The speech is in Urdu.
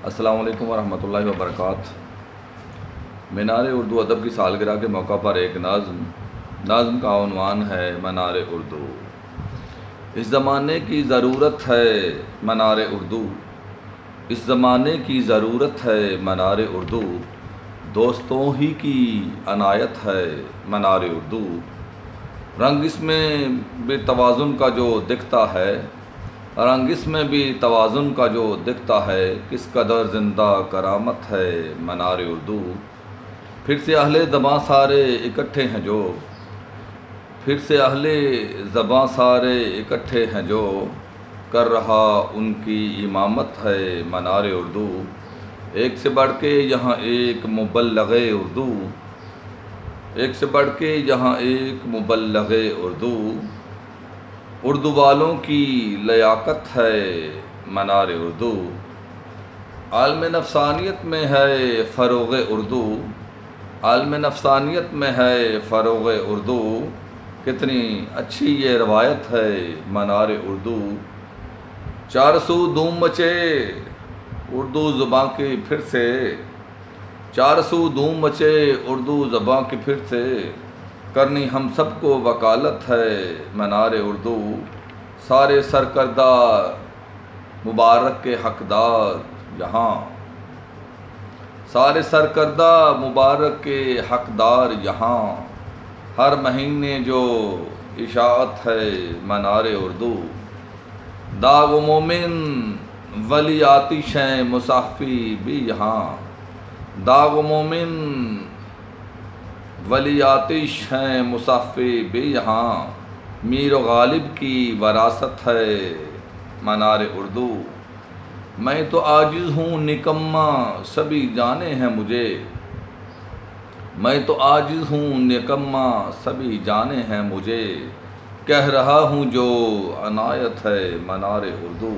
السلام علیکم ورحمۃ اللہ وبرکاتہ۔ مینار اردو ادب کی سالگرہ کے موقع پر ایک نظم کا عنوان ہے منار اردو۔ اس زمانے کی ضرورت ہے منار اردو، اس زمانے کی ضرورت ہے منار اردو، دوستوں ہی کی عنایت ہے منار اردو۔ رنگ اس میں بے توازن کا جو دکھتا ہے، رنگ اس میں بھی توازن کا جو دکھتا ہے، کس قدر زندہ کرامت ہے منار اردو۔ پھر سے اہل زباں سارے اکٹھے ہیں جو، پھر سے اہل زباں سارے اکٹھے ہیں جو، کر رہا ان کی امامت ہے منار اردو۔ ایک سے بڑھ کے یہاں ایک مبلغ اردو، ایک سے بڑھ کے یہاں ایک مبلغ اردو، اردو والوں کی لیاقت ہے منار اردو۔ عالم نفسانیت میں ہے فروغ اردو، عالم نفسانیت میں ہے فروغ اردو، کتنی اچھی یہ روایت ہے منار اردو۔ چار سو دھوم مچے اردو زباں کی پھر سے، چار سو دھوم مچے اردو زباں کی پھر سے، کرنی ہم سب کو وکالت ہے منار اردو۔ سارے سرکردہ مبارک کے حقدار یہاں، سارے سرکردہ مبارک کے حقدار یہاں، ہر مہینے جو اشاعت ہے منار اردو۔ داغ و مومن ولی آتشیں مصحفی بھی یہاں، داغ و مومن ولی آتش ہیں مصحفی بھی یہاں، میر و غالب کی وراثت ہے منار اردو۔ میں تو عاجز ہوں نکما سبھی جانے ہیں مجھے، میں تو عاجز ہوں نکما سبھی جانے ہیں مجھے، کہہ رہا ہوں جو عنایت ہے منار اردو۔